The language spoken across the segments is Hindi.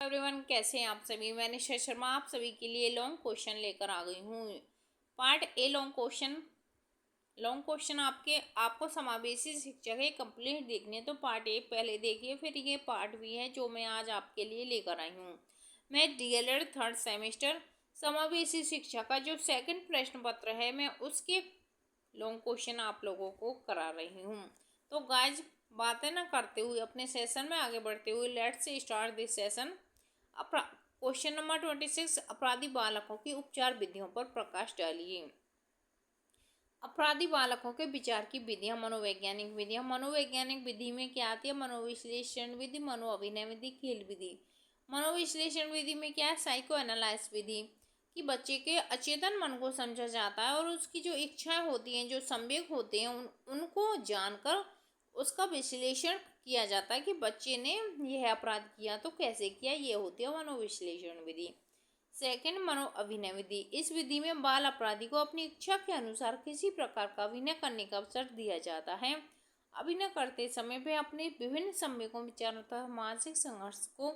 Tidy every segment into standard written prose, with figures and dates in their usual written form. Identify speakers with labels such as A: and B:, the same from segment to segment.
A: एवरीवन, कैसे हैं आप सभी। मैं निशा शर्मा आप सभी के लिए लॉन्ग क्वेश्चन लेकर आ गई हूँ। पार्ट ए लॉन्ग क्वेश्चन आपको समावेशी शिक्षा के कंप्लीट देखने तो पार्ट ए पहले देखिए, फिर ये पार्ट बी है जो मैं आज आपके लिए लेकर आई हूँ। मैं डीएलएड थर्ड सेमेस्टर समावेशी शिक्षा का जो सेकंड प्रश्न पत्र है, मैं उसके लॉन्ग क्वेश्चन आप लोगों को करा रही हूँ। तो गाइज, बातें ना करते हुए अपने सेशन में आगे बढ़ते हुए let's start this session. Question number 26, अपराधी बालकों की उपचार विधियों पर प्रकाश डालिए। अपराधी बालकों के विचार की विधियां, मनोवैज्ञानिक विधि में क्या आती है? मनोविश्लेषण विधि, मनोअभिनय विधि, खेल विधि। मनोविश्लेषण विधि में क्या है? साइको एनालाइसिस विधि, कि बच्चे के अचेतन मन को समझा जाता है और उसकी जो इच्छाएं होती हैं, जो संवेग होते हैं, उनको जानकर उसका विश्लेषण किया जाता है कि बच्चे ने यह अपराध किया तो कैसे किया। ये होती है मनोविश्लेषण विधि। सेकंड, मनोअभिनय विधि। इस विधि में बाल अपराधी को अपनी इच्छा के अनुसार किसी प्रकार का अभिनय करने का अवसर दिया जाता है। अभिनय करते समय वे अपने विभिन्न संवेगों, विचारों तथा मानसिक संघर्ष को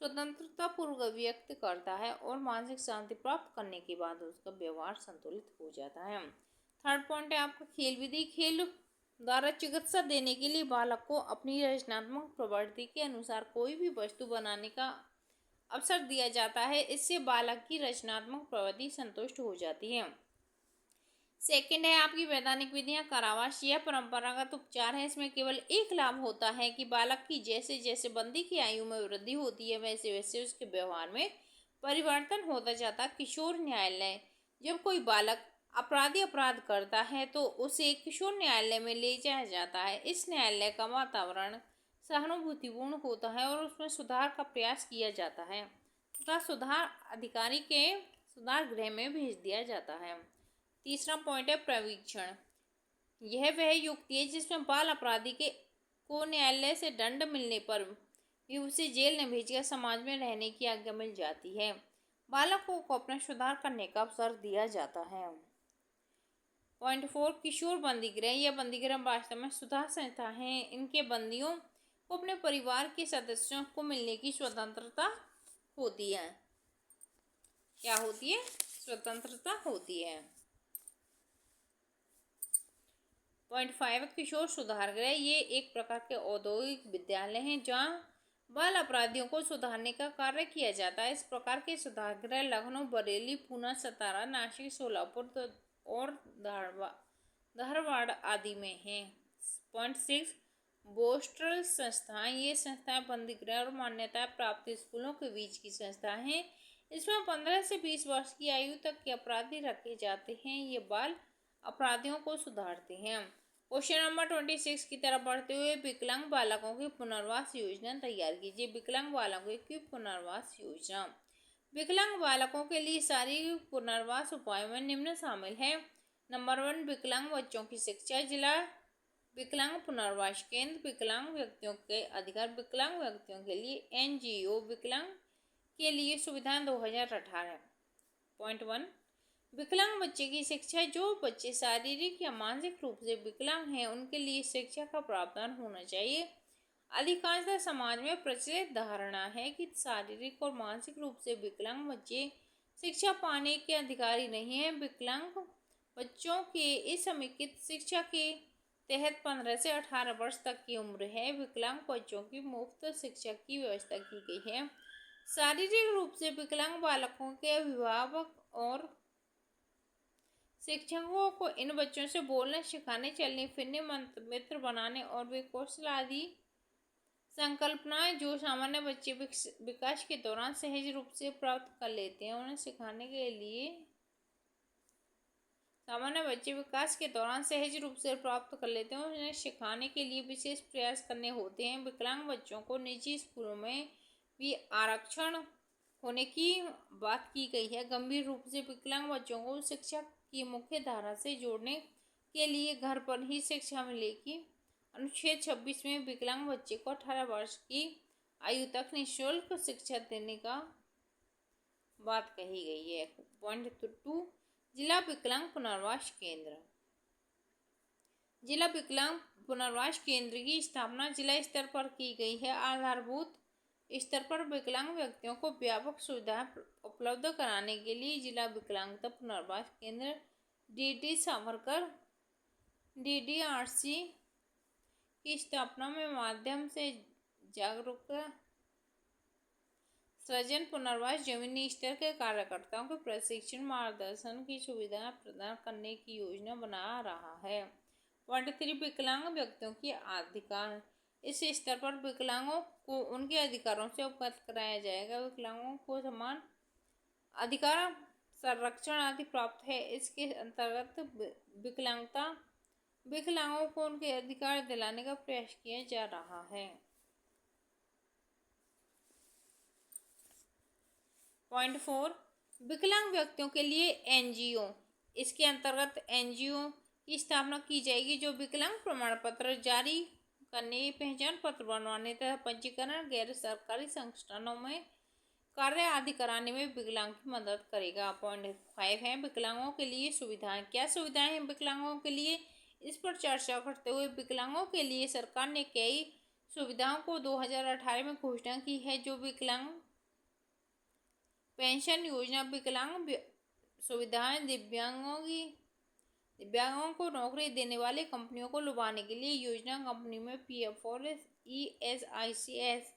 A: स्वतंत्रता पूर्वक व्यक्त करता है और मानसिक शांति प्राप्त करने के बाद उसका व्यवहार संतुलित हो जाता है। थर्ड पॉइंट है आपका खेल विधि। खेल द्वारा चिकित्सा देने के लिए बालक को अपनी रचनात्मक प्रवृत्ति के अनुसार कोई भी वस्तु बनाने का अवसर दिया जाता है। इससे बालक की रचनात्मक प्रवृत्ति संतुष्ट हो जाती है। सेकंड है आपकी वैधानिक विधियां। कारावास यह परंपरागत उपचार है। इसमें केवल एक लाभ होता है कि बालक की जैसे जैसे बंदी की आयु में वृद्धि होती है, वैसे वैसे उसके व्यवहार में परिवर्तन होता जाता। किशोर न्यायालय, जब कोई बालक अपराध करता है तो उसे किशोर न्यायालय में ले जाया जाता है। इस न्यायालय का वातावरण सहानुभूतिपूर्ण होता है और उसमें सुधार का प्रयास किया जाता है तथा सुधार अधिकारी के सुधार गृह में भेज दिया जाता है। तीसरा पॉइंट है प्रशिक्षण। यह वह युक्ति है जिसमें बाल अपराधी को न्यायालय से दंड मिलने पर भी उसे जेल न भेजकर समाज में रहने की आज्ञा मिल जाती है। बालकों को अपना सुधार करने का अवसर दिया जाता है। पॉइंट 4, किशोर बंदीगृह। यह बंदीगृह वास्तव में सुधार संस्था है। इनके बंदियों को अपने परिवार के सदस्यों को मिलने की स्वतंत्रता होती है। क्या होती है? स्वतंत्रता होती है। पॉइंट 5, किशोर सुधार गृह। ये एक प्रकार के औद्योगिक विद्यालय हैं जहाँ बाल अपराधियों को सुधारने का कार्य किया जाता है। इस प्रकार के सुधार गृह लखनऊ, बरेली, पूना, सतारा, नासिक, सोलापुर और धारवाड़ आदि में हैं। पॉइंट 6, बोस्टल संस्थाएं। ये संस्थाएं बंदीगृह और मान्यता प्राप्त स्कूलों के बीच की संस्थाएं हैं। इसमें 15 से 20 वर्ष की आयु तक के अपराधी रखे जाते हैं। ये बाल अपराधियों को सुधारते हैं। क्वेश्चन नंबर 26 की तरफ बढ़ते हुए विकलांग बालकों की पुनर्वास योजना तैयार कीजिए। विकलांग बालकों की पुनर्वास योजना। विकलांग बालकों के लिए शारीरिक पुनर्वास उपायों में निम्न शामिल है। नंबर 1, विकलांग बच्चों की शिक्षा। जिला विकलांग पुनर्वास केंद्र। विकलांग व्यक्तियों के अधिकार। विकलांग व्यक्तियों के लिए एनजीओ। विकलांग के लिए सुविधाएं 2018। पॉइंट 1, विकलांग बच्चे की शिक्षा। जो बच्चे शारीरिक या मानसिक रूप से विकलांग हैं उनके लिए शिक्षा का प्रावधान होना चाहिए। अधिकांशतः समाज में प्रचलित धारणा है कि शारीरिक और मानसिक रूप से विकलांग बच्चे शिक्षा पाने के अधिकारी नहीं हैं। विकलांग बच्चों के इस समेकित शिक्षा के तहत 15 से 18 वर्ष तक की उम्र है। विकलांग बच्चों की मुफ्त शिक्षा की व्यवस्था की गई है। शारीरिक रूप से विकलांग बालकों के अभिभावक और शिक्षकों को इन बच्चों से बोलने, सिखाने, चलने फिरने, मित्र बनाने और वे कौशल आदि संकल्पनाएं जो सामान्य बच्चे विकास के दौरान सहज रूप से प्राप्त कर लेते हैं, उन्हें सिखाने के लिए विशेष प्रयास करने होते हैं। विकलांग बच्चों को निजी स्कूलों में भी आरक्षण होने की बात की गई है। गंभीर रूप से विकलांग बच्चों को शिक्षा की मुख्य धारा से जोड़ने के लिए घर पर ही शिक्षा मिलेगी। अनुच्छेद 26 में विकलांग बच्चे को 18 वर्ष की आयु तक निःशुल्क शिक्षा देने का बात कही गई है। पॉइंट 2, जिला विकलांग पुनर्वास केंद्र। जिला विकलांग पुनर्वास केंद्र की स्थापना जिला स्तर पर की गई है। आधारभूत स्तर पर विकलांग व्यक्तियों को व्यापक सुविधाएं उपलब्ध कराने के लिए जिला विकलांगता पुनर्वास केंद्र डीडी सावरकर डीडीआरसी की स्थापना में माध्यम से जागरूकता सृजन पुनर्वास जमीनी स्तर के कार्यकर्ताओं के प्रशिक्षण मार्गदर्शन की सुविधाएं प्रदान करने की योजना बना रहा है। 3 विकलांग व्यक्तियों की अधिकार। इस स्तर पर विकलांगों को उनके अधिकारों से अवगत कराया जाएगा। विकलांगों को समान अधिकार संरक्षण आदि प्राप्त है। इसके अंतर्गत विकलांगों को उनके अधिकार दिलाने का प्रयास किया जा रहा है। पॉइंट 4 विकलांग व्यक्तियों के लिए एनजीओ। इसके अंतर्गत एनजीओ की स्थापना की जाएगी जो विकलांग प्रमाण पत्र जारी करने, पहचान पत्र बनवाने तथा पंजीकरण, गैर सरकारी संगठनों में कार्य आदि कराने में विकलांग की मदद करेगा। पॉइंट 5 है विकलांगों के लिए सुविधाएं। क्या सुविधाएं हैं विकलांगों के लिए, इस पर चर्चा करते हुए विकलांगों के लिए सरकार ने कई सुविधाओं को 2018 में घोषणा की है, जो विकलांग पेंशन योजना, विकलांग सुविधाएं, दिव्यांगों को नौकरी देने वाले कंपनियों को लुभाने के लिए योजना, कंपनी में पीएफ और ईएसआईसीएस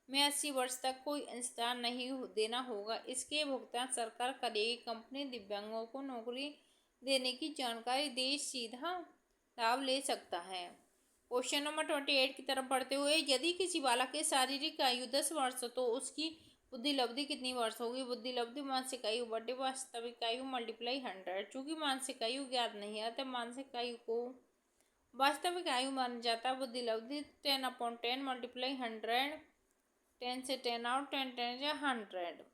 A: में 80 वर्ष तक कोई अंशदान नहीं देना होगा। इसके भुगतान सरकार करेगी। कंपनी दिव्यांगों को नौकरी देने की जानकारी दे सीधा लाभ ले सकता है। क्वेश्चन नंबर 28 की तरफ बढ़ते हुए, यदि किसी बालक की शारीरिक आयु 10 वर्ष तो उसकी बुद्धि लब्धि कितनी वर्ष होगी? बुद्धि लब्धि मानसिक आयु बटे वास्तविक आयु मल्टीप्लाई 100। चूंकि मानसिक आयु ज्ञात नहीं है अतः मानसिक आयु को वास्तविक आयु माना जाता है। बुद्धि लब्धि 10/10 मल्टीप्लाई 100, 10 से 10 आउट, 10 10 या 100।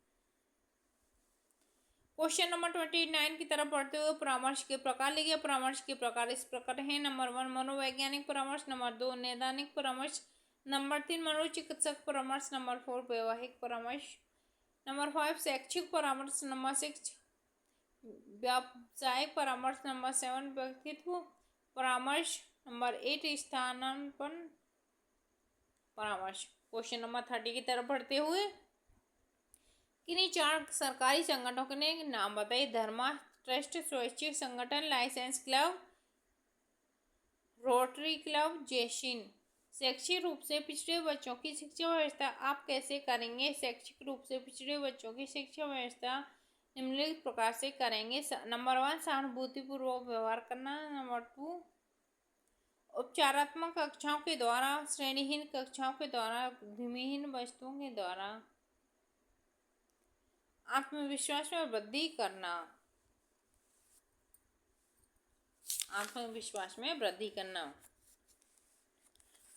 A: क्वेश्चन नंबर 29 की तरफ बढ़ते हुए परामर्श के प्रकार लिखिए। परामर्श के प्रकार इस प्रकार हैं। नंबर 1 मनोवैज्ञानिक परामर्श, नंबर 2 नैदानिक परामर्श, नंबर 3 मनोचिकित्सक परामर्श, नंबर 4 वैवाहिक परामर्श, नंबर 5 शैक्षिक परामर्श, नंबर 6 व्यावसायिक परामर्श, नंबर 7 व्यक्तित्व परामर्श, नंबर 8 स्थानापन्न परामर्श। क्वेश्चन नंबर 30 की तरफ बढ़ते हुए किन्हीं 4 सरकारी संगठनों के नाम बताइए। धर्मा ट्रस्ट, स्वैच्छिक संगठन, लाइसेंस क्लब, रोटरी क्लब, जैसिन। शैक्षिक रूप से पिछड़े बच्चों की शिक्षा व्यवस्था आप कैसे करेंगे? शैक्षिक रूप से पिछड़े बच्चों की शिक्षा व्यवस्था निम्नलिखित प्रकार से करेंगे। नंबर 1 सहानुभूतिपूर्वक व्यवहार करना, नंबर 2 उपचारात्मक कक्षाओं के द्वारा, श्रेणीहीन कक्षाओं के द्वारा, धूमिहीन वस्तुओं के द्वारा आत्मविश्वास में वृद्धि करना, आत्मविश्वास में वृद्धि करना।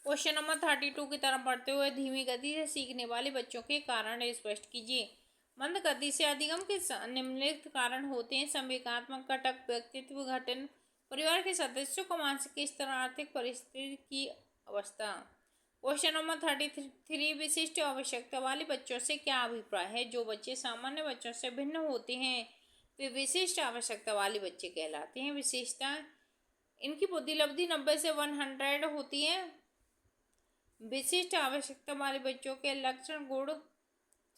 A: क्वेश्चन नंबर 32 की तरफ बढ़ते हुए धीमी गति से सीखने वाले बच्चों के कारण स्पष्ट कीजिए। मंद गति से अधिगम के निम्नलिखित कारण होते हैं। संवेगात्मक घटक, व्यक्तित्व गठन, परिवार के सदस्यों का मानसिक स्तर, आर्थिक परिस्थिति की अवस्था। क्वेश्चन नंबर 33 विशिष्ट आवश्यकता वाले बच्चों से क्या अभिप्राय है? जो बच्चे सामान्य बच्चों से भिन्न होते हैं वे विशिष्ट आवश्यकता वाले बच्चे कहलाते हैं। विशेषता इनकी बुद्धि लब्धि 90 से 100 होती है। विशिष्ट आवश्यकता वाले बच्चों के लक्षण गुण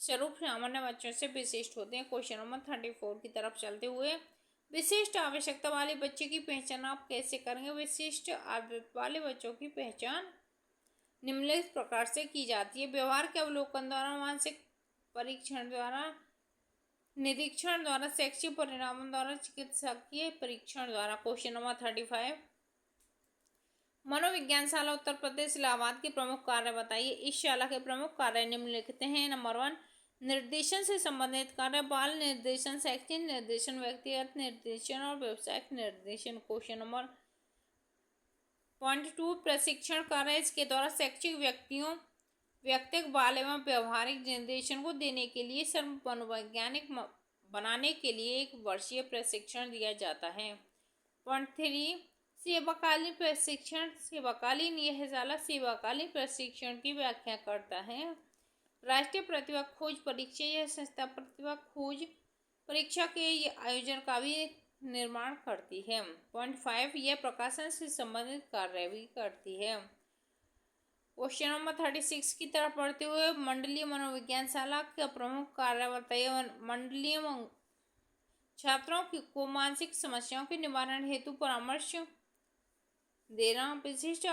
A: स्वरूप सामान्य बच्चों से विशिष्ट होते हैं। क्वेश्चन नंबर 34 की तरफ चलते हुए विशिष्ट आवश्यकता वाले बच्चे की पहचान आप कैसे करेंगे? विशिष्ट आदत वाले बच्चों की पहचान निम्नलिखित प्रकार से की जाती है। व्यवहार के अवलोकन द्वारा, मानसिक परीक्षण द्वारा, निरीक्षण द्वारा, शैक्षिक परिणामों द्वारा, चिकित्सकीय परीक्षण द्वारा। क्वेश्चन नंबर 35 मनोविज्ञान शाला उत्तर प्रदेश इलाहाबाद के प्रमुख कार्य बताइए। इस शाला के प्रमुख कार्य निम्नलिखित हैं। नंबर 1 निर्देशन से संबंधित कार्य, बाल निर्देशन, शैक्षिक निर्देशन, व्यक्तिगत निर्देशन और व्यावसायिक निर्देशन। क्वेश्चन नंबर पॉइंट 2 प्रशिक्षण कार्य, इसके द्वारा शैक्षिक व्यक्तिगत बाल एवं व्यवहारिक निर्देशन को देने के लिए सर्व मनोवैज्ञानिक बनाने के लिए 1 वर्षीय प्रशिक्षण दिया जाता है। पॉइंट 3 सेवाकालीन प्रशिक्षण, सेवाकालीन यह शाला सेवाकालीन प्रशिक्षण की व्याख्या करता है। राष्ट्रीय प्रतिभा खोज परीक्षा, यह संस्था प्रतिभा खोज परीक्षा के आयोजन का भी निर्माण करती है। पॉइंट 5 यह प्रकाशन से संबंधित कार्य भी करती है। क्वेश्चन नंबर 36 की तरफ पढ़ते हुए मंडलीय मनोविज्ञान शाला का प्रमुख कार्य बताइए। मंडलीय छात्रों को मानसिक समस्याओं के निवारण हेतु परामर्श देना, विशिष्ट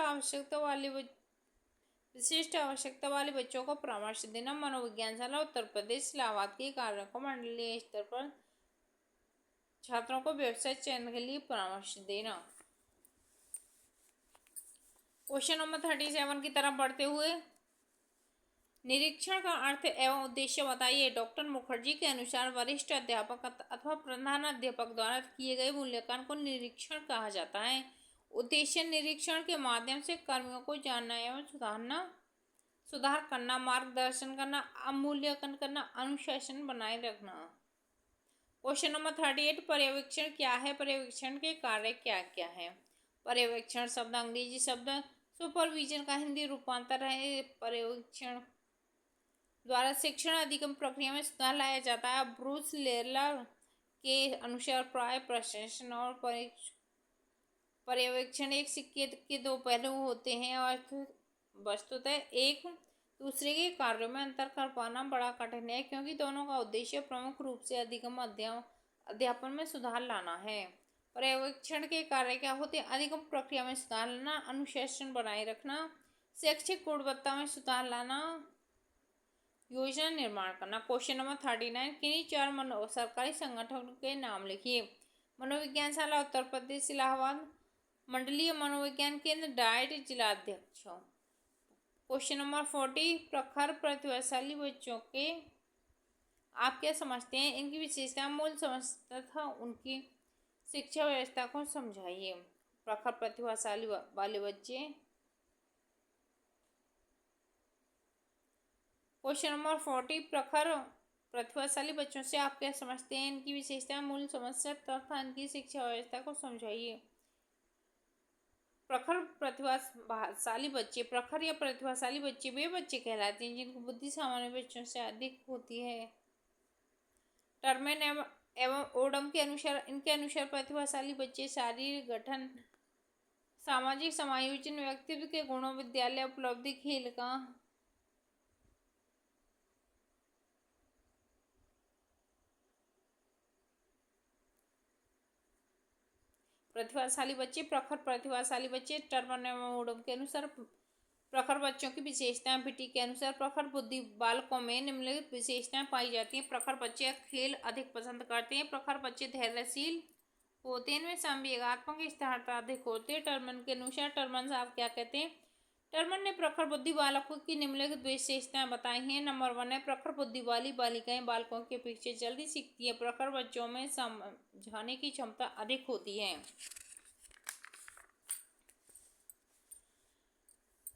A: आवश्यकता वाले बच्चों को परामर्श देना। मनोविज्ञान शाला उत्तर प्रदेश इलाहाबाद के कार्यों को मंडलीय स्तर पर छात्रों को व्यवसाय चयन के लिए परामर्श देना। क्वेश्चन नंबर 37 की तरफ बढ़ते हुए निरीक्षण का अर्थ एवं उद्देश्य बताइए। डॉक्टर मुखर्जी के अनुसार वरिष्ठ अध्यापक अथवा प्रधान अध्यापक द्वारा किए गए मूल्यांकन को निरीक्षण कहा जाता है। उद्देश्य निरीक्षण के माध्यम से कर्मियों को जानना एवं सुधार करना, मार्गदर्शन करना, अवमूल्यांकन करना, अनुशासन बनाए रखना। क्वेश्चन नंबर 38 पर्यवेक्षण क्या है? पर्यवेक्षण के कार्य क्या क्या है? पर्यवेक्षण शब्द अंग्रेजी शब्द सुपरविजन का हिंदी रूपांतर है। पर्यवेक्षण द्वारा शिक्षण अधिगम प्रक्रिया में सुधार लाया जाता है। ब्रूस लेरलर के अनुसार प्राय प्रशासन और पर्यवेक्षण एक सिक्के के दो पहलू होते हैं और वस्तुतः एक दूसरे के कार्यों में अंतर कर पाना बड़ा कठिन है, क्योंकि दोनों का उद्देश्य प्रमुख रूप से अधिगम अध्यापन में सुधार लाना है। पर्यवेक्षण के कार्य क्या होते हैं? अधिगम प्रक्रिया में सुधार लाना, अनुशासन बनाए रखना, शैक्षिक गुणवत्ता में सुधार लाना, योजना निर्माण करना। क्वेश्चन नंबर 39 किन्हीं चार सरकारी संगठनों के नाम लिखिए। मनोविज्ञान शाला उत्तर प्रदेश इलाहाबाद, मंडलीय मनोविज्ञान केंद्र डाइट जिलाध्यक्ष। क्वेश्चन नंबर 40 प्रखर प्रतिभाशाली बच्चों के आप क्या समझते हैं? इनकी विशेषता, मूल समझ तथा उनकी शिक्षा व्यवस्था को समझाइए। प्रखर प्रतिभाशाली वाले बच्चे। क्वेश्चन नंबर 40 प्रखर प्रतिभाशाली बच्चों से आप क्या समझते हैं? इनकी विशेषता, मूल समस्या तथा इनकी शिक्षा व्यवस्था को समझाइए। प्रखर प्रतिभाशाली बच्चे, प्रखर या प्रतिभाशाली बच्चे वे बच्चे कहलाते हैं जिनकी बुद्धि सामान्य बच्चों से अधिक होती है। टर्मेन एवं ओडम के अनुसार इनके अनुसार प्रतिभाशाली बच्चे शारीरिक गठन, सामाजिक समायोजन, व्यक्तित्व के गुणों, विद्यालय उपलब्धि, खेल का प्रतिभाशाली बच्चे, प्रखर प्रतिभाशाली बच्चे। टर्मन एवं ओडम के अनुसार प्रखर बच्चों की विशेषताएं। बीटी के अनुसार प्रखर बुद्धि बालकों में निम्नलिखित विशेषताएं पाई जाती हैं। प्रखर बच्चे खेल अधिक पसंद करते हैं। प्रखर बच्चे धैर्यशील होते हैं। इनमें संवेगात्मक स्थिरता अधिक होती है। टर्मन के अनुसार, टर्मन साहब क्या कहते हैं? टर्मन ने प्रखर बुद्धि बालकों की निम्नलिखित विशेषताएं बताई हैं। नंबर 1 है प्रखर बुद्धि वाली बालिकाएं बालकों के अपेक्षा जल्दी सीखती है। प्रखर बच्चों में समझाने की क्षमता अधिक होती है।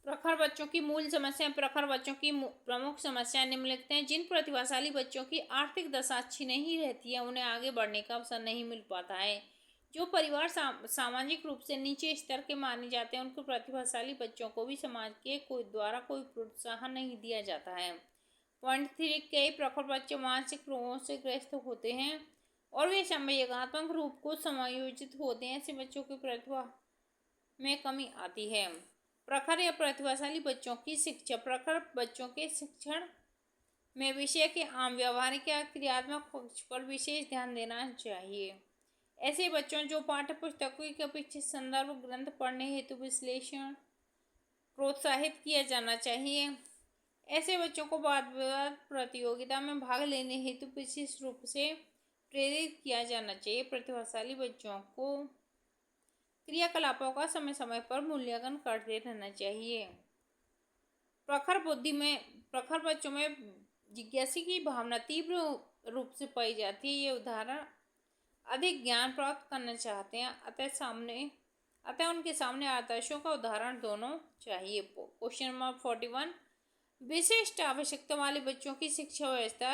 A: प्रखर बच्चों की मूल समस्या। प्रखर बच्चों की प्रमुख समस्या निम्नलिखित हैं। जिन प्रतिभाशाली बच्चों की आर्थिक दशा अच्छी नहीं रहती है, उन्हें आगे बढ़ने का अवसर नहीं मिल पाता है। जो परिवार सामाजिक रूप से नीचे स्तर के माने जाते हैं, उनको प्रतिभाशाली बच्चों को भी समाज के द्वारा कोई प्रोत्साहन नहीं दिया जाता है। पॉइंट 3 कई प्रखर बच्चे मानसिक रोगों से ग्रस्त होते हैं और वे संवेगात्मक रूप को समायोजित होते हैं। ऐसे बच्चों की प्रतिभा में कमी आती है। प्रखर या प्रतिभाशाली बच्चों की शिक्षा। प्रखर बच्चों के शिक्षण में विषय के आम व्यवहारिक या क्रियात्मक पक्ष पर विशेष ध्यान देना चाहिए। ऐसे बच्चों जो पाठ्य पुस्तकों की अपेक्षा संदर्भ ग्रंथ पढ़ने हेतु विश्लेषण प्रोत्साहित किया जाना चाहिए। ऐसे बच्चों को वाद विवाद प्रतियोगिता में भाग लेने हेतु विशेष रूप से प्रेरित किया जाना चाहिए। प्रतिभाशाली बच्चों को क्रियाकलापों का समय समय पर मूल्यांकन करते रहना चाहिए। प्रखर बच्चों में जिज्ञासा की भावना तीव्र रूप से पाई जाती है। ये उदाहरण अधिक ज्ञान प्राप्त करना चाहते हैं, अतः उनके सामने आदर्शों का उदाहरण दोनों चाहिए। क्वेश्चन नंबर 41 विशिष्ट आवश्यकता वाले बच्चों की शिक्षा व्यवस्था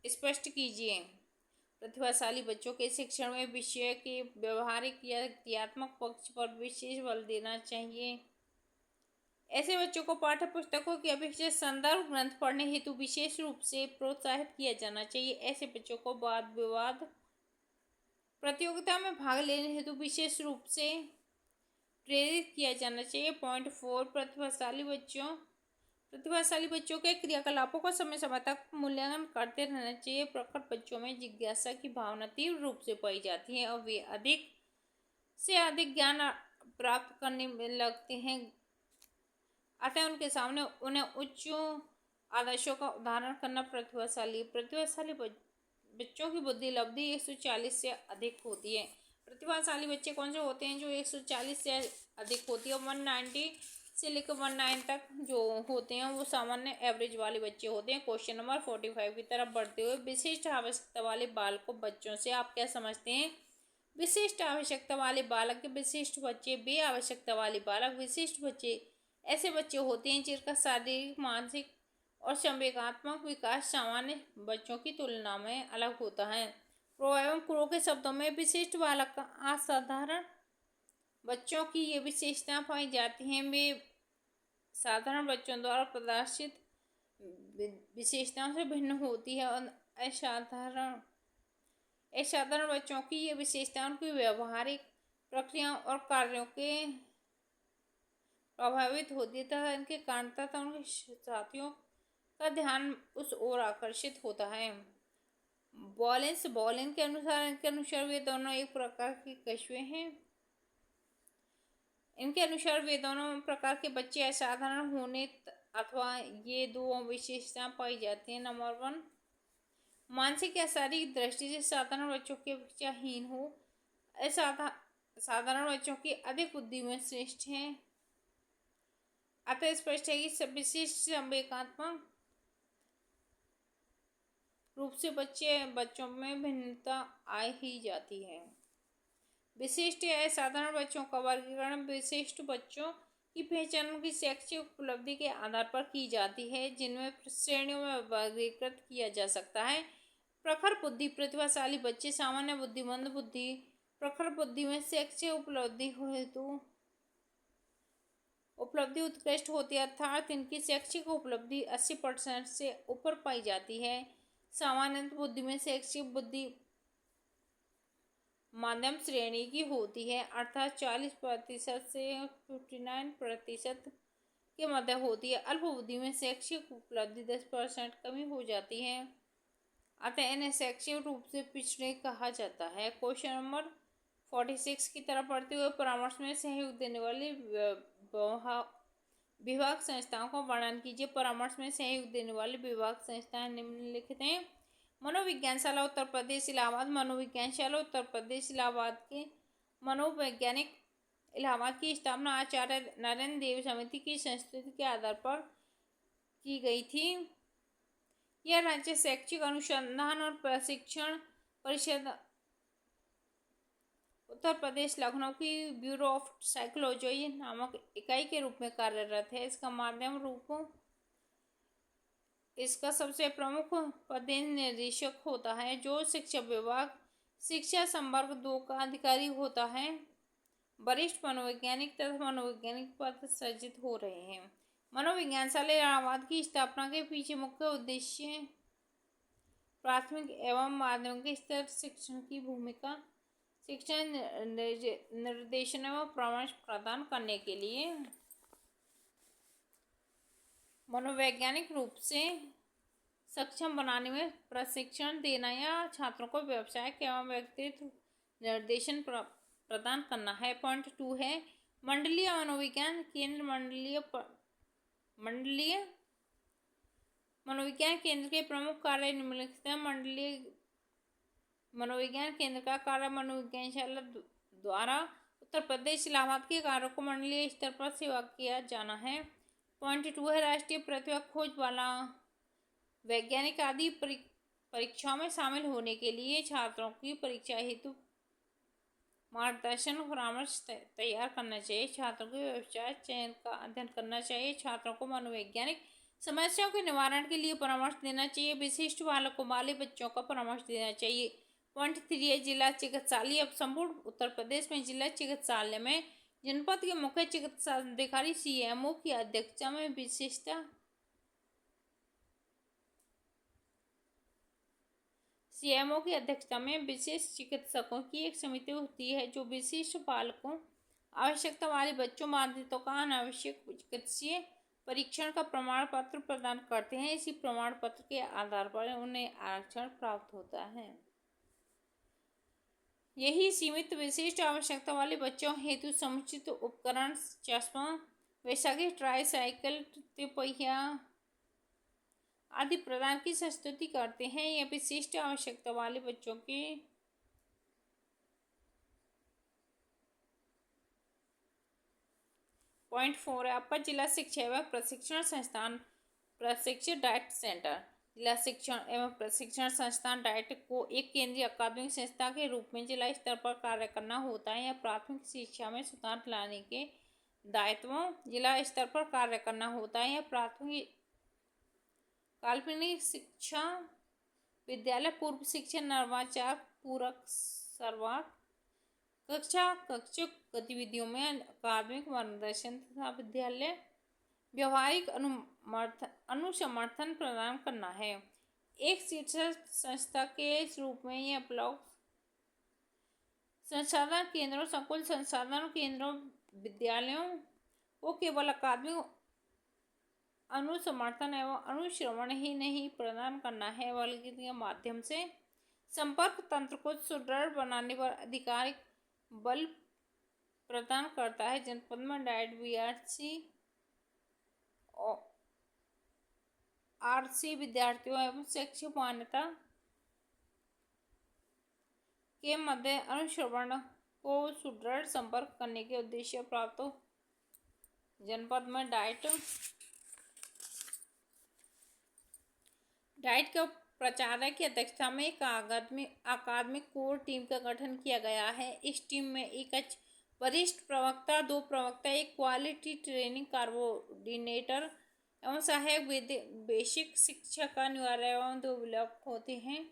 A: स्पष्ट कीजिए। प्रतिभाशाली बच्चों के शिक्षण में विषय के व्यवहारिक या क्रियात्मक पक्ष पर विशेष बल देना चाहिए। ऐसे बच्चों को पाठ्य पुस्तकों की अपेक्षा संदर्भ ग्रंथ पढ़ने हेतु विशेष रूप से प्रोत्साहित किया जाना चाहिए। ऐसे बच्चों को वाद विवाद प्रतियोगिता में भाग लेने हेतु विशेष रूप से प्रेरित किया जाना चाहिए। पॉइंट 4, प्रतिभाशाली बच्चों के क्रियाकलापों का समय समय तक मूल्यांकन करते रहना चाहिए। प्रखर बच्चों में जिज्ञासा की भावना तीव्र रूप से पाई जाती है और वे अधिक से अधिक ज्ञान प्राप्त करने में लगते हैं। अतः उनके सामने उन्हें उच्च आदर्शों का उदाहरण करना प्रतिभाशाली बच्चों की बुद्धि लब्धि 140 से अधिक होती है। प्रतिभाशाली बच्चे कौन से होते हैं? जो 140 से अधिक होती है। 190 से लेकर 19 तक जो होते हैं वो सामान्य एवरेज वाले बच्चे होते हैं। क्वेश्चन नंबर 45 की तरफ बढ़ते हुए, विशिष्ट आवश्यकता वाले बालकों बच्चों से आप क्या समझते हैं? विशिष्ट आवश्यकता वाले बालक, विशिष्ट बच्चे, बे आवश्यकता वाले बालक। विशिष्ट बच्चे ऐसे बच्चे होते हैं जिनका शारीरिक, मानसिक और संवेगात्मक विकास सामान्य बच्चों की तुलना में अलग होता है। प्रो एवं क्रो के शब्दों में विशिष्ट बालक का असाधारण बच्चों की ये विशेषताएं पाई जाती हैं। वे साधारण बच्चों द्वारा प्रदर्शित विशेषताओं से भिन्न होती है और असाधारण बच्चों की ये विशेषता उनकी व्यवहारिक प्रक्रियाओं और कार्यों के प्रभावित होती है तथा इनके कारण तथा उनके साथियों का ध्यान उस ओर आकर्षित होता है। बॉलिन के अनुसार वे दोनों एक प्रकार के कछुए हैं। इनके अनुसार वे दोनों प्रकार के बच्चे असाधारण होने अथवा ये दो विशेषताएं पाई जाती हैं। नंबर 1, मानसिक या शारीरिक दृष्टि से साधारण बच्चों की अपेक्षा हीन हो। साधारण बच्चों की अधिक बुद्धि में श्रेष्ठ हैं। अतः स्पष्ट है कि विशिष्ट संवेगात्मक रूप से बच्चों में भिन्नता आ ही जाती है। विशिष्ट या असाधारण बच्चों का वर्गीकरण विशिष्ट बच्चों की पहचान उनकी शैक्षिक उपलब्धि के आधार पर की जाती है, जिनमें श्रेणियों में वर्गीकृत किया जा सकता है। प्रखर बुद्धि प्रतिभाशाली बच्चे सामान्य बुद्धि, मंद बुद्धि। प्रखर बुद्धि में शैक्षिक उपलब्धि उत्कृष्ट होती है, अर्थात इनकी शैक्षिक उपलब्धि 80% से ऊपर पाई जाती है। सामान्य बुद्धि में शैक्षिक बुद्धि मध्यम श्रेणी की होती है, अर्थात 40% से 59% के मध्य होती है। अल्प बुद्धि में शैक्षिक उपलब्धि 10% कमी हो जाती है, अतः इन्हें शैक्षिक रूप से पिछड़े कहा जाता है। क्वेश्चन नंबर 46 की तरफ बढ़ते हुए, परामर्श में सहयोग देने वाली विभाग संस्थाओं का वर्णन कीजिए। परामर्श में सहयोग देने वाली विभाग संस्थाएं निम्नलिखित हैं। मनोविज्ञानशाला उत्तर प्रदेश इलाहाबाद, मनोविज्ञानशाला उत्तर प्रदेश इलाहाबाद के मनोवैज्ञानिक इलाहाबाद की स्थापना आचार्य नरेंद्र देव समिति की संस्तुति के आधार पर की गई थी। यह राज्य शैक्षिक अनुसंधान और प्रशिक्षण परिषद उत्तर प्रदेश लखनऊ की ब्यूरो ऑफ साइकोलॉजी नामक इकाई के रूप में कार्यरत है। इसका सबसे प्रमुख पद निदेशक होता है, जो शिक्षा विभाग शिक्षा संवर्ग 2 का अधिकारी होता है। वरिष्ठ मनोवैज्ञानिक तथा मनोवैज्ञानिक पद सृजित हो रहे हैं। मनोविज्ञानशाला इलाहाबाद की स्थापना के पीछे मुख्य उद्देश्य प्राथमिक एवं माध्यमिक स्तर शिक्षण की भूमिका, शिक्षण निर्देशन एवं परामर्श प्रदान करने के लिए मनोवैज्ञानिक रूप से सक्षम बनाने में प्रशिक्षण देना या छात्रों को व्यावसायिक एवं व्यक्तित्व निर्देशन प्रदान करना है। पॉइंट 2 है मंडलीय मनोविज्ञान केंद्र। मंडलीय मनोविज्ञान केंद्र के प्रमुख कार्य निम्नलिखित हैं। मंडलीय मनोविज्ञान केंद्र का कार्य मनोविज्ञानशाला द्वारा उत्तर प्रदेश इलाहाबाद के कार्यों को मंडलीय स्तर पर सेवा किया जाना है। पॉइंट 2 है राष्ट्रीय प्रतिभा खोज वाला वैज्ञानिक आदि परीक्षाओं में शामिल होने के लिए छात्रों की परीक्षा हेतु मार्गदर्शन परामर्श तैयार करना चाहिए। छात्रों के व्यवसाय चयन का अध्ययन करना चाहिए। छात्रों को मनोवैज्ञानिक समस्याओं के निवारण के लिए परामर्श देना चाहिए। विशिष्ट बालकों वाले बच्चों का परामर्श देना चाहिए। पॉइंट 3 है जिला चिकित्सालय। अब संपूर्ण उत्तर प्रदेश में जिला चिकित्सालय में जनपद के मुख्य चिकित्सा अधिकारी CMO की अध्यक्षता में विशेष चिकित्सकों की एक समिति होती है, जो विशिष्ट बालकों आवश्यकता वाले बच्चों बाधितों का अनावश्यक चिकित्सीय परीक्षण का प्रमाण पत्र प्रदान करते हैं। इसी प्रमाण पत्र के आधार पर उन्हें आरक्षण प्राप्त होता है। यही सीमित विशिष्ट आवश्यकता वाले बच्चों हेतु समुचित उपकरण, चश्मा, वैशाखी, ट्राईसाइकिल, तिपहिया आदि प्रदान की संस्तुति करते हैं। यह विशिष्ट आवश्यकता वाले बच्चों के पॉइंट 4 है आपका जिला शिक्षा एवं प्रशिक्षण संस्थान प्रशिक्षण डाइट सेंटर। जिला शिक्षण एवं प्रशिक्षण संस्थान डाइट को एक केंद्रीय अकादमिक संस्था के रूप में जिला स्तर पर कार्य करना होता है। यह प्राथमिक शिक्षा में सुधार लाने के दायित्वों जिला स्तर पर कार्य करना होता है। यह प्राथमिक काल्पनिक शिक्षा विद्यालय, पूर्व शिक्षा, नवाचार, पूरक, सर्वाक कक्षा गतिविधियों में अकादमिक मार्गदर्शन तथा विद्यालय व्यवहारिक अनुसमर्थन प्रदान करना है। एक शिक्षण संस्था के रूप में यह ब्लॉक संसाधन केंद्रों, संकुल संसाधन केंद्रों, विद्यालयों को केवल अकादमिक अनुसमर्थन एवं अनुश्रवण ही नहीं प्रदान करना है, बल्कि के माध्यम से संपर्क तंत्र को सुदृढ़ बनाने पर आधिकारिक बल प्रदान करता है। जनपद में डाइट आरसी विद्यार्थियों एवं शैक्षिक मान्यता के मध्य अनुश्रवण को सुदृढ़ संपर्क करने के उद्देश्य प्राप्त हो। जनपद में डाइट का प्राचार्य की अध्यक्षता में एक अकादमिक कोर टीम का गठन किया गया है। इस टीम में एक वरिष्ठ प्रवक्ता, 2 प्रवक्ता, एक क्वालिटी ट्रेनिंग कोऑर्डिनेटर एवं सहायक बेसिक शिक्षा का अनिवार्य एवं 2 ब्लॉक होते हैं।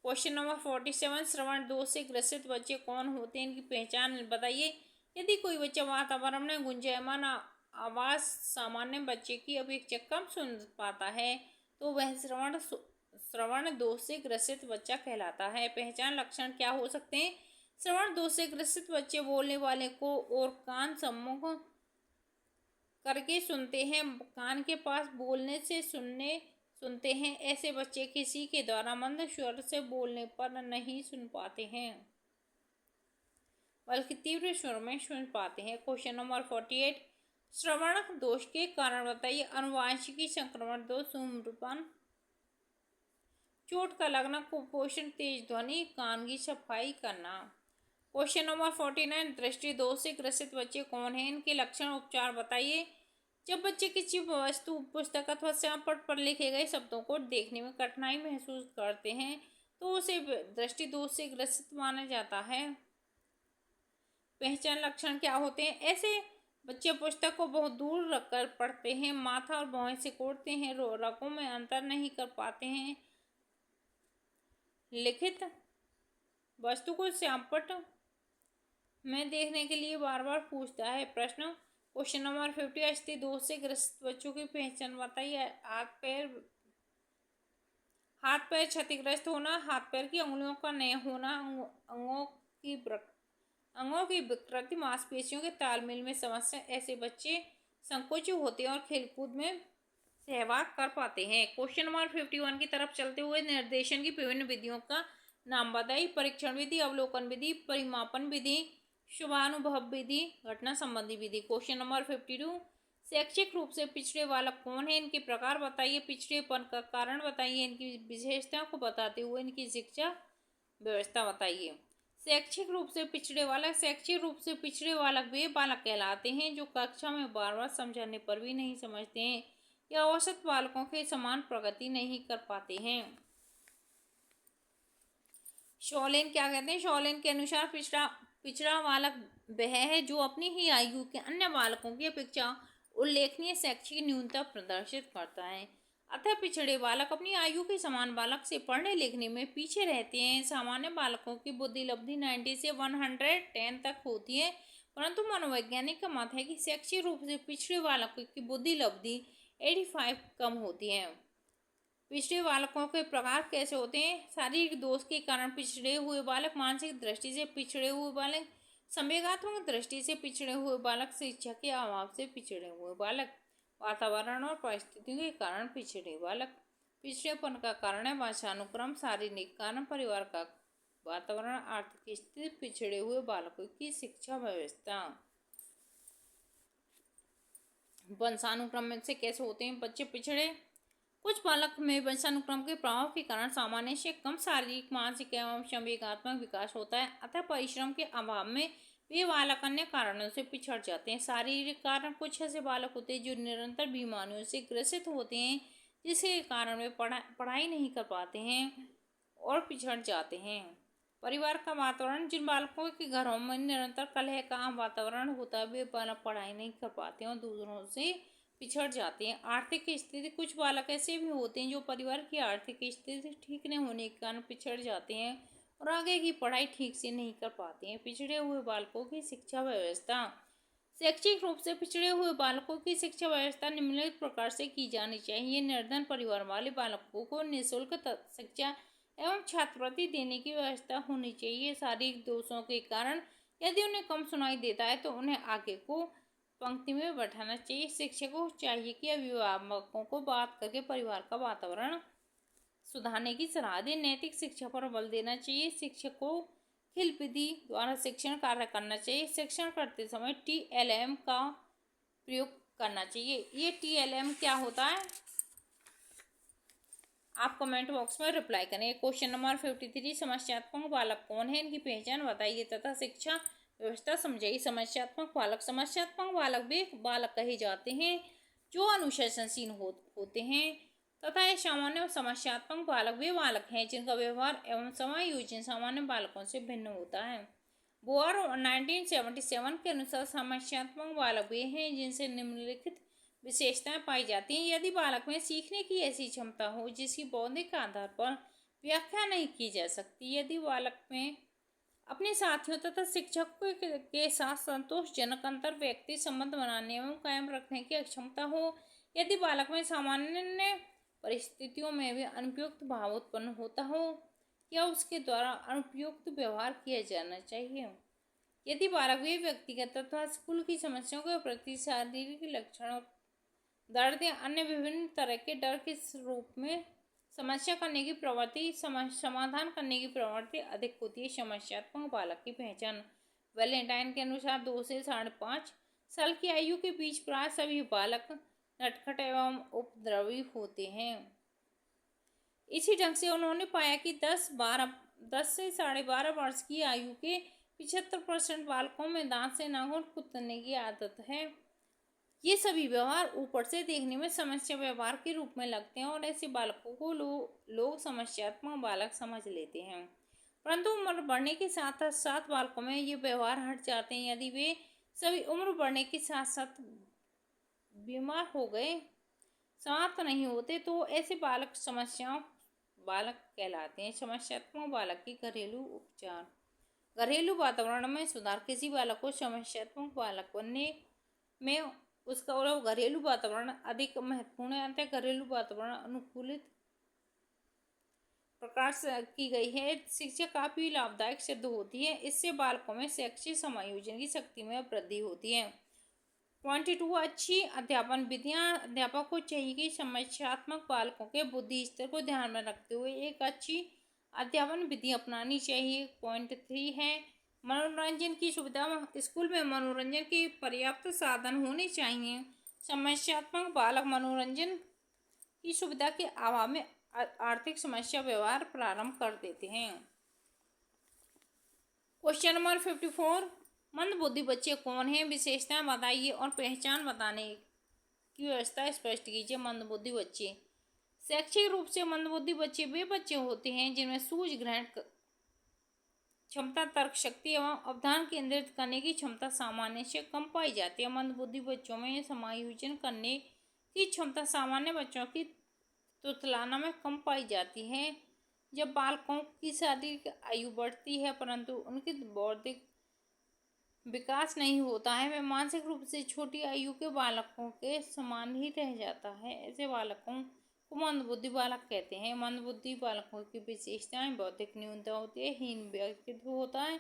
A: क्वेश्चन नंबर 47, श्रवण दोष से ग्रसित बच्चे कौन होते हैं, इनकी पहचान बताइए। यदि कोई बच्चा वातावरण में गुंजायमान आवाज सामान्य बच्चे की अपेक्षा कम सुन पाता है तो वह श्रवण दोष से ग्रसित बच्चा कहलाता है। पहचान लक्षण क्या हो सकते हैं? श्रवण दोष से ग्रसित बच्चे बोलने वाले को और कान सम्मुख करके सुनते हैं, कान के पास बोलने से सुनते हैं। ऐसे बच्चे किसी के द्वारा मंद स्वर से बोलने पर नहीं सुन पाते हैं, बल्कि तीव्र स्वर में सुन पाते हैं। क्वेश्चन नंबर 48, श्रवण दोष के कारण बताइए। अनुवांशिकी, संक्रमण दोष, धूम्रपान, चोट का लगना, कुपोषण, तेज ध्वनि, कान की सफाई करना। क्वेश्चन नंबर 49, दृष्टि दोष से ग्रसित बच्चे कौन हैं, इनके लक्षण उपचार बताइए। जब बच्चे किसी वस्तु, पुस्तक अथवा श्यामपट्ट पर लिखे गए शब्दों को देखने में कठिनाई महसूस करते हैं तो उसे दृष्टि दोष से ग्रसित माना जाता है। पहचान लक्षण क्या होते हैं? ऐसे बच्चे पुस्तक को बहुत दूर रखकर पढ़ते हैं, माथा और भौहें सिकोड़ते हैं, रगों में अंतर नहीं कर पाते हैं, लिखित वस्तु को श्यामपट्ट में देखने के लिए बार बार पूछता है। प्रश्न क्वेश्चन नंबर 50, अस्थि दोष से ग्रसित बच्चों की पहचान बताइए। हाथ पैर क्षतिग्रस्त होना, हाथ पैर की उंगलियों का न होना, अंगों की विकृति, मांसपेशियों के तालमेल में समस्या। ऐसे बच्चे संकोची होते हैं और खेलकूद में सहभाग कर पाते हैं। क्वेश्चन नंबर 51 की तरफ चलते हुए निर्देशन की विभिन्न विधियों का नाम बताइए। परीक्षण विधि, अवलोकन विधि, परिमापन विधि, शुभानुभव विधि, घटना संबंधी विधि। क्वेश्चन नंबर 52, शैक्षिक रूप से पिछड़े बालक कौन है, इनके प्रकार बताइए। पिछड़ेपन का कारण बताइए, इनकी विशेषताओं को बताते हुए इनकी शिक्षा व्यवस्था बताइए। शैक्षिक रूप से पिछड़े बालक वे बालक कहलाते हैं जो कक्षा में बार बार समझाने पर भी नहीं समझते हैं या औसत बालकों के समान प्रगति नहीं कर पाते हैं। शॉलेन क्या कहते हैं? शॉलेन के अनुसार पिछड़ा बालक वह है जो अपनी ही आयु के अन्य बालकों की अपेक्षा उल्लेखनीय शैक्षिक न्यूनता प्रदर्शित करता है। अतः पिछड़े बालक अपनी आयु के समान बालक से पढ़ने लिखने में पीछे रहते हैं। सामान्य बालकों की बुद्धि लब्धि 90 से 110 तक होती है, परंतु मनोवैज्ञानिक का मत है कि शैक्षिक रूप से पिछड़े बालकों की बुद्धि लब्धि 85 कम होती है। पिछड़े बालकों के प्रकार कैसे होते हैं? शारीरिक दोष के कारण पिछड़े हुए बालक, मानसिक दृष्टि से पिछड़े हुए बालक, संवेगात्मक दृष्टि से पिछड़े हुए बालक, शिक्षा के अभाव से पिछड़े हुए बालक, वातावरण और परिस्थितियों के कारण पिछड़े बालक। पिछड़ेपन का कारण है वंशानुक्रम, शारीरिक कारण, परिवार का वातावरण, आर्थिक स्थिति, पिछड़े हुए बालकों की शिक्षा व्यवस्था। वंशानुक्रम से कैसे होते हैं बच्चे पिछड़े? कुछ बालक में वंशानुक्रम के प्रभाव के कारण सामान्य से कम शारीरिक, मानसिक एवं संवेगात्मक विकास होता है, अतः परिश्रम के अभाव में वे बालक अन्य कारणों से पिछड़ जाते हैं। शारीरिक कारण, कुछ ऐसे बालक होते हैं जो निरंतर बीमारियों से ग्रसित होते हैं, जिसके कारण वे पढ़ाई नहीं कर पाते हैं और पिछड़ जाते हैं। परिवार का वातावरण, जिन बालकों के घरों में निरंतर कलह का वातावरण होता है वे बालक पढ़ाई नहीं कर पाते हैं और दूसरों से पिछड़ जाते हैं। आर्थिक स्थिति, कुछ बालक ऐसे भी होते हैं जो परिवार की आर्थिक स्थिति ठीक नहीं होने के कारण पिछड़ जाते हैं और आगे की पढ़ाई ठीक से नहीं कर पाते हैं। पिछड़े हुए बालकों की शिक्षा व्यवस्था। शैक्षिक रूप से पिछड़े हुए बालकों की शिक्षा व्यवस्था निम्नलिखित प्रकार से की जानी चाहिए। निर्धन परिवार वाले बालकों को निःशुल्क शिक्षा एवं छात्रवृत्ति देने की व्यवस्था होनी चाहिए। शारीरिक दोषों के कारण यदि उन्हें कम सुनाई देता है तो उन्हें आगे को पंक्ति में बैठाना चाहिए। शिक्षकों को चाहिए कि अभिभावकों को बात करके परिवार का वातावरण सुधारने की सलाह दें। नैतिक शिक्षा पर बल देना चाहिए। शिक्षक को खेल विधि द्वारा शिक्षण कार्य करना चाहिए। शिक्षण करते समय TLM का प्रयोग करना चाहिए। ये TLM क्या होता है आप कमेंट बॉक्स में रिप्लाई करें। क्वेश्चन नंबर 53, समस्यात्मक बालक कौन है, इनकी पहचान बताइए तथा शिक्षा व्यवस्था समझाइए। समस्यात्मक बालक, समस्यात्मक बालक वे बालक कहे जाते हैं जो अनुशासनहीन होते हैं तथा ये सामान्य और समस्यात्मक बालक वे बालक हैं जिनका व्यवहार एवं समायोजन सामान्य बालकों से भिन्न होता है। बोर 1977 के अनुसार समस्यात्मक बालक वे हैं जिनसे निम्नलिखित विशेषताएं पाई जाती हैं। यदि बालक में सीखने की ऐसी क्षमता हो जिसकी बौद्धिक आधार पर व्याख्या नहीं की जा सकती, यदि बालक में अपने साथियों तथा शिक्षकों के साथ संतोषजनक अंतर व्यक्ति संबंध बनाने एवं कायम रखने की अक्षमता हो, यदि बालक में सामान्य परिस्थितियों में भी अनुपयुक्त भाव उत्पन्न होता हो या उसके द्वारा अनुपयुक्त व्यवहार किया जाना चाहिए, यदि बालक वे व्यक्तिगत तथा स्कूल की समस्याओं के प्रति शारीरिक लक्षण, दर्द या अन्य विभिन्न तरह के डर के रूप में समस्या करने की प्रवृत्ति, समाधान करने की प्रवृत्ति अधिक होती है। समस्यात्मक बालक की पहचान। वैलेंटाइन के अनुसार 2 से 5.5 साल की आयु के बीच प्राय सभी बालक नटखट एवं उपद्रवी होते हैं। इसी ढंग से उन्होंने पाया कि 10 से 12.5 वर्ष की आयु के 75% बालकों में दांत से नाखून कुतरने की आदत है। ये सभी व्यवहार ऊपर से देखने में समस्या व्यवहार के रूप में लगते हैं और ऐसे बालकों को लोग समस्यात्मक बालक समझ लेते हैं, परंतु उम्र बढ़ने के साथ साथ बालकों में ये व्यवहार हट जाते हैं। यदि वे सभी उम्र बढ़ने के साथ साथ बीमार हो गए, समाप्त नहीं होते तो ऐसे बालक समस्याओं बालक कहलाते हैं। समस्यात्मक बालक की घरेलू उपचार। घरेलू वातावरण में सुधार। किसी बालक को समस्यात्मक बालक बनने में उसका घरेलू वातावरण अधिक महत्वपूर्ण है। अंत घरेलू वातावरण अनुकूलित प्रकार से की गई है शिक्षा काफी लाभदायक सिद्ध होती है। इससे बालकों में शैक्षिक समायोजन की शक्ति में वृद्धि होती है। 22 अच्छी अध्यापन विधियां। अध्यापक को चाहिए कि समस्यात्मक बालकों के बुद्धि स्तर को ध्यान में रखते हुए एक अच्छी अध्यापन विधि अपनानी चाहिए। 3 है मनोरंजन की सुविधा। स्कूल में मनोरंजन के पर्याप्त साधन होने चाहिए। समस्यात्मक बालक मनोरंजन की सुविधा के अभाव में आर्थिक समस्या व्यवहार प्रारंभ कर देते हैं। क्वेश्चन नंबर 54, मंदबुद्धि बच्चे कौन हैं, विशेषताएं बताइए और पहचान बताने की व्यवस्था स्पष्ट कीजिए। मंदबुद्धि बच्चे। शैक्षिक रूप से मंदबुद्धि बच्चे वे बच्चे होते हैं जिनमें सूझ ग्रहण क्षमता, तर्क शक्ति एवं अवधान केंद्रित करने की क्षमता सामान्य से कम पाई जाती है। मंदबुद्धि बच्चों में समायोजन करने की क्षमता सामान्य बच्चों की तुलना में कम पाई जाती है। जब बालकों की शारीरिक आयु बढ़ती है परंतु उनकी बौद्धिक विकास नहीं होता है, वे मानसिक रूप से छोटी आयु के बालकों के समान ही रह जाता है। ऐसे बालकों को मंदबुद्धि बालक कहते हैं। मंदबुद्धि बालकों की विशेषताएं: बौद्धिक न्यूनता होती है, हीन व्यक्तित्व होता है,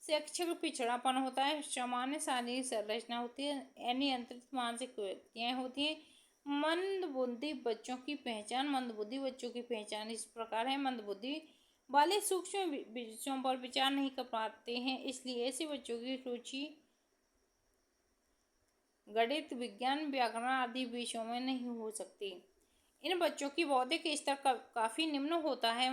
A: शैक्षिक पिछड़ापन होता है, सामान्य शारीरिक संरचना होती है, अनियंत्रित मानसिक प्रवृत्तियाँ होती हैं। मंदबुद्धि बच्चों की पहचान। मंदबुद्धि बच्चों की पहचान इस प्रकार है। मंदबुद्धि वाले सूक्ष्म विषयों पर विचार नहीं कर पाते हैं, इसलिए ऐसे बच्चों की रुचि गणित, विज्ञान, व्याकरण आदि विषयों में नहीं हो सकती। इन बच्चों की बौद्धिक स्तर काफी निम्न होता है।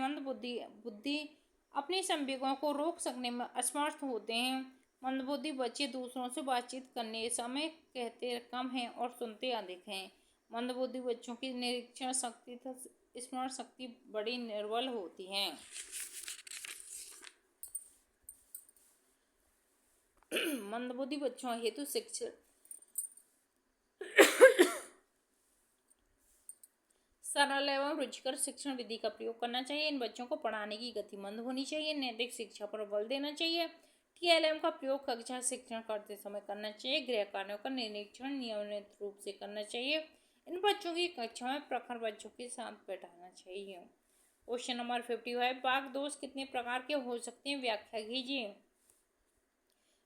A: बुद्धि अपने संवेगों को रोक सकने में असमर्थ होते हैं। मंदबुद्धि बच्चे दूसरों से बातचीत करने समय कहते कम हैं और सुनते अधिक हैं। मंदबुद्धि बच्चों की निरीक्षण शक्ति तथा स्मरण शक्ति बड़ी निर्बल होती है। मंदबुद्धि बच्चों हेतु शिक्षा सरल एवं रुचिकर शिक्षण विधि का प्रयोग करना चाहिए। इन बच्चों को पढ़ाने की गति मंद होनी चाहिए। नैतिक शिक्षा पर बल देना चाहिए। TLM का प्रयोग कक्षा शिक्षण करते समय करना चाहिए। गृह कार्यों का निरीक्षण नियमित रूप से करना चाहिए। इन बच्चों की कक्षा में प्रखर बच्चों के साथ बैठाना चाहिए। क्वेश्चन नंबर 55, वाक् दोष कितने प्रकार के हो सकते हैं, व्याख्या कीजिए।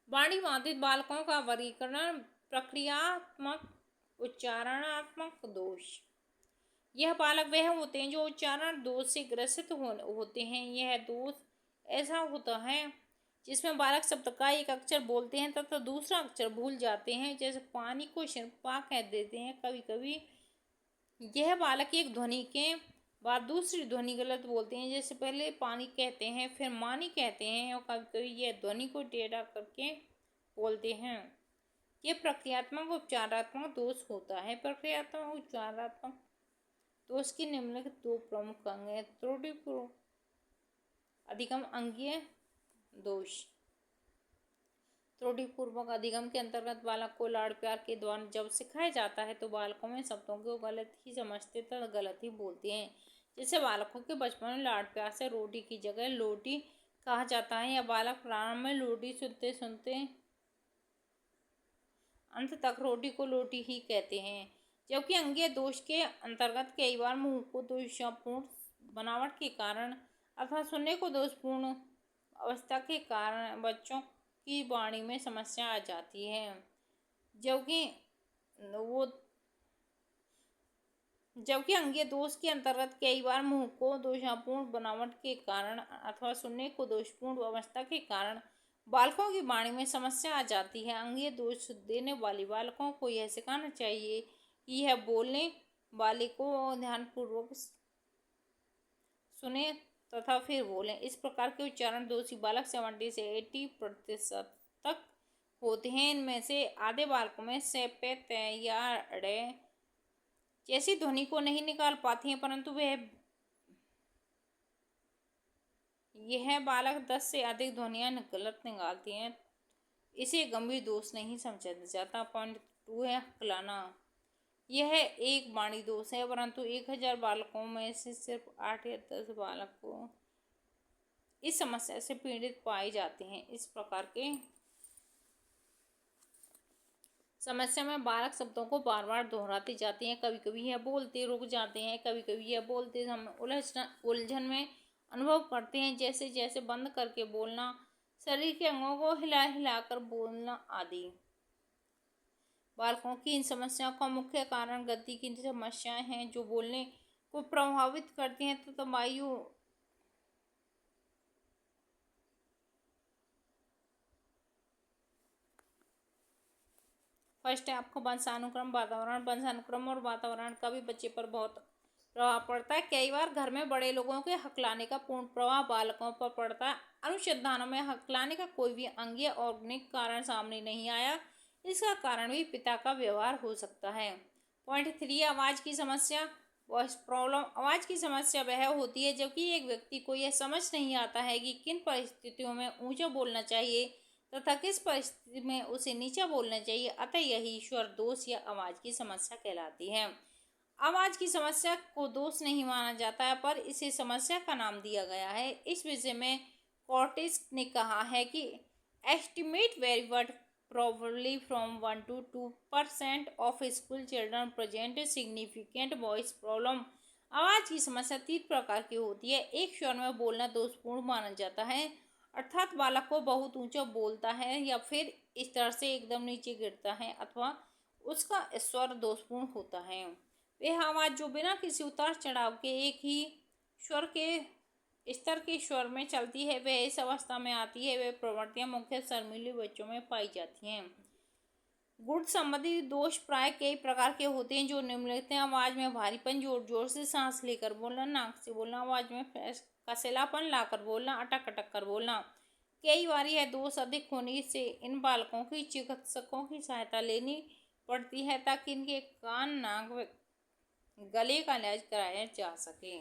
A: वाणी बाधित बालकों का वर्गीकरण। प्रक्रियात्मक, उच्चारणात्मक दोष। यह बालक वह होते हैं जो उच्चारण दोष से ग्रसित होते हैं। यह दोष ऐसा होता है जिसमें बालक शब्द का एक अक्षर बोलते हैं तथा दूसरा अक्षर भूल जाते हैं, जैसे पानी को शिरपा कह देते हैं। कभी कभी यह बालक एक ध्वनि के बाद दूसरी ध्वनि गलत बोलते हैं, जैसे पहले पानी कहते हैं फिर मानी कहते हैं, और कभी कभी यह ध्वनि को टेढ़ा करके बोलते हैं। यह प्रक्रियात्मक उपचारात्मक दोष होता है। प्रक्रियात्मक उपचारात्मक दोष की निम्नलिखित दो प्रमुख अंग हैं। त्रुटिपूर्ण अधिगम अंगीय दोष। त्रुटिपूर्वक अधिगम के अंतर्गत बालक को लाड़ प्यार के द्वारा जब सिखाया जाता है तो बालकों में शब्दों को गलत ही समझते तथा गलत ही बोलते हैं। जैसे बालकों के बचपन में लाड़ प्यार से रोटी की जगह लोटी कहा जाता है, या बालक प्रारंभ में लोटी सुनते सुनते अंत तक रोटी को लोटी ही कहते हैं। जबकि अंगीय दोष के अंतर्गत कई बार मुंह को दोषपूर्ण बनावट के कारण अथवा सुनने को दोषपूर्ण अवस्था के कारण बच्चों की वाणी में समस्या आ जाती है। जबकि अंगीय दोष के अंतर्गत कई बार मुंह को दोषपूर्ण बनावट के कारण अथवा सुनने को दोषपूर्ण अवस्था के कारण बालकों की वाणी में समस्या आ जाती है। अंगीय दोष देने वाले बालकों को यह सिखाना चाहिए कि यह बोलने वाले को ध्यानपूर्वक सुने तथा फिर बोलें। इस प्रकार के उच्चारण दोषी बालक 70 से 80% तक होते हैं। इनमें से आधे बालकों में से पे ते या ड़े जैसी ध्वनि को नहीं निकाल पाते हैं, परंतु यह बालक 10 से अधिक ध्वनियाँ गलत निकालते हैं। इसे गंभीर दोष नहीं समझा जाता। पॉइंट 2 है हकलाना। यह एक वाणी दोष है, परंतु 1000 बालकों में से सिर्फ 8 या 10 बालक को इस समस्या से पीड़ित पाए जाते हैं। इस प्रकार के समस्या में बालक शब्दों को बार बार दोहराते जाते हैं। कभी कभी यह बोलते रुक जाते हैं, कभी कभी यह बोलते समय उलझन में अनुभव करते हैं, जैसे जैसे बंद करके बोलना, शरीर के अंगों को हिला हिलाकर बोलना आदि। बालकों की इन समस्याओं का मुख्य कारण गति की समस्याएं हैं जो बोलने को प्रभावित करती हैं तथा वायु फर्स्ट है आपको वंशानुक्रम, वातावरण। वंशानुक्रम और वातावरण का भी बच्चे पर बहुत प्रभाव पड़ता है। कई बार घर में बड़े लोगों के हकलाने का पूर्ण प्रभाव बालकों पर पड़ता है। अनुसंधानों में हकलाने का कोई भी अंगीय ऑर्गेनिक कारण सामने नहीं आया। इसका कारण भी पिता का व्यवहार हो सकता है। पॉइंट 3, आवाज़ की समस्या, वॉइस प्रॉब्लम। आवाज़ की समस्या वह होती है जबकि एक व्यक्ति को यह समझ नहीं आता है कि किन परिस्थितियों में ऊंचा बोलना चाहिए तथा किस परिस्थिति में उसे नीचा बोलना चाहिए, अतः यही स्वर दोष या आवाज़ की समस्या कहलाती है। आवाज़ की समस्या को दोष नहीं माना जाता है, पर इसे समस्या का नाम दिया गया है। इस विषय में कॉर्टिस ने कहा है कि estimate very but probably from 1 to 2% of school children present significant voice problem। आवाज़ की समस्या 3 प्रकार की होती है। एक स्वर में बोलना दोषपूर्ण माना जाता है, अर्थात बालक को बहुत ऊंचा बोलता है या फिर इस तरह से एकदम नीचे गिरता है अथवा उसका स्वर दोषपूर्ण होता है। वह आवाज़ जो बिना किसी उतार चढ़ाव के एक ही स्वर के स्तर के स्वर में चलती है, वह इस अवस्था में आती है। वह प्रवृत्तियां मुख्य शर्मीले बच्चों में पाई जाती हैं। गुण संबंधी दोष प्राय कई प्रकार के होते हैं जो निम्नलिखित हैं। आवाज में भारीपन, जोर जोर से सांस लेकर बोलना, नाक से बोलना, आवाज में कसैलापन लाकर बोलना, अटक अटक कर बोलना। कई बार यह दोष अधिक होने से इन बालकों की चिकित्सकों की सहायता लेनी पड़ती है ताकि इनके कान, नाक व गले का इलाज कराया जा सके।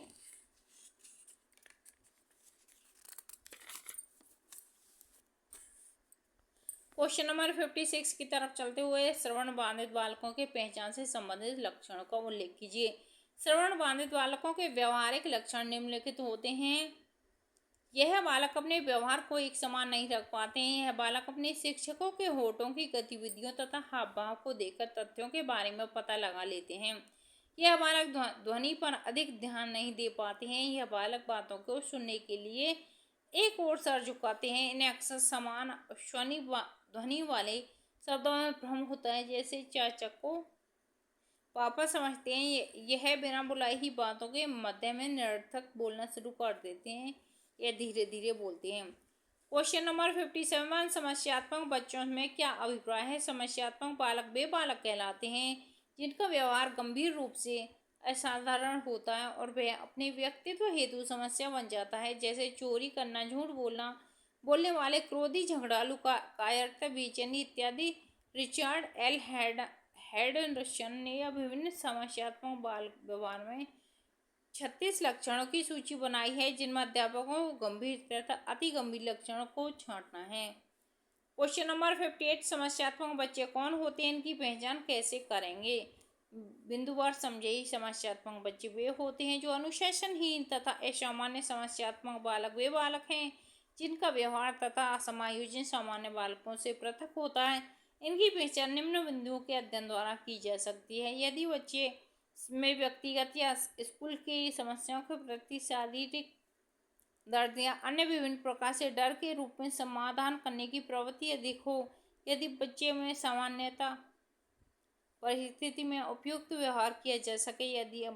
A: क्वेश्चन नंबर 56 की तरफ चलते हुए श्रवण बाधित बालकों के पहचान से संबंधित लक्षणों का उल्लेख कीजिए। श्रवण बाधित बालकों के व्यवहारिक लक्षण निम्नलिखित होते हैं। यह बालक अपने व्यवहार को एक समान नहीं रख पाते हैं। यह बालक अपने शिक्षकों के होठों की गतिविधियों तथा हाव भाव को देखकर तथ्यों के बारे में पता लगा लेते हैं। यह बालक ध्वनि पर अधिक ध्यान नहीं दे पाते हैं। यह बालक बातों को सुनने के लिए एक ओर सर झुकाते हैं। इन्हें अक्सर समान स्वनी ध्वनि वाले शब्दों में भ्रम होता है, जैसे चाचा को पापा समझते हैं। यह बिना बुलाए ही बातों के मध्य में निरर्थक बोलना शुरू कर देते हैं या धीरे धीरे बोलते हैं। क्वेश्चन नंबर 57, समस्यात्मक बच्चों में क्या अभिप्राय है। समस्यात्मक बालक वे बालक कहलाते हैं जिनका व्यवहार गंभीर रूप से असाधारण होता है और वह अपने व्यक्तित्व हेतु समस्या बन जाता है, जैसे चोरी करना, झूठ बोलना, बोलने वाले, क्रोधी, झगड़ालू, कायरता, बेचैनी इत्यादि। रिचर्ड एल हेडरसन ने यह विभिन्न समस्यात्मक बाल व्यवहार में 36 लक्षणों की सूची बनाई है, जिनमें अध्यापकों को गंभीर तथा अति गंभीर लक्षणों को छांटना है। क्वेश्चन नंबर 58, समस्यात्मक बच्चे कौन होते हैं, इनकी पहचान कैसे करेंगे। बिंदुवार समझे। समस्यात्मक बच्चे वे होते हैं जो अनुशासनहीन तथा असामान्य। समस्यात्मक बालक वे बालक हैं जिनका व्यवहार तथा समायोजन सामान्य बालकों से पृथक होता है। इनकी पहचान निम्न बिंदुओं के अध्ययन द्वारा की जा सकती है। यदि बच्चे में व्यक्तिगत या स्कूल की समस्याओं के प्रति शारीरिक दर्द या अन्य विभिन्न प्रकार से डर के रूप में समाधान करने की प्रवृत्ति अधिक हो, यदि बच्चे में सामान्यता परिस्थिति में उपयुक्त व्यवहार किया जा सके, यदि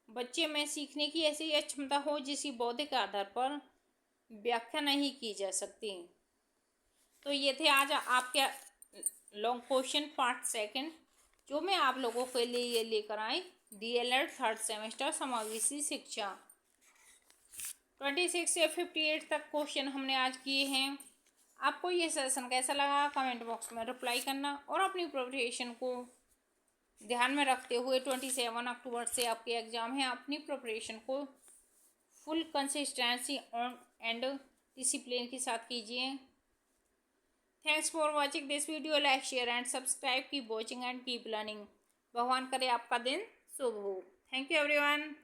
A: बच्चे में सीखने की ऐसी क्षमता हो जिसकी बौद्धिक आधार पर व्याख्या नहीं की जा सकती। तो ये थे आज आपके लॉन्ग क्वेश्चन पार्ट सेकंड जो मैं आप लोगों के लिए लेकर आई। डीएलएड थर्ड सेमेस्टर समावेशी शिक्षा 26 से 58 तक क्वेश्चन हमने आज किए हैं। आपको ये सेशन कैसा लगा कमेंट बॉक्स में रिप्लाई करना और अपनी प्रिपरेशन को ध्यान में रखते हुए 27 अक्टूबर से आपके एग्ज़ाम है। अपनी प्रिपरेशन को full consistency on and discipline के साथ कीजिए। Thanks for watching this video. Like, share and subscribe. Keep watching and keep learning. भगवान करे आपका दिन शुभ हो। Thank you everyone.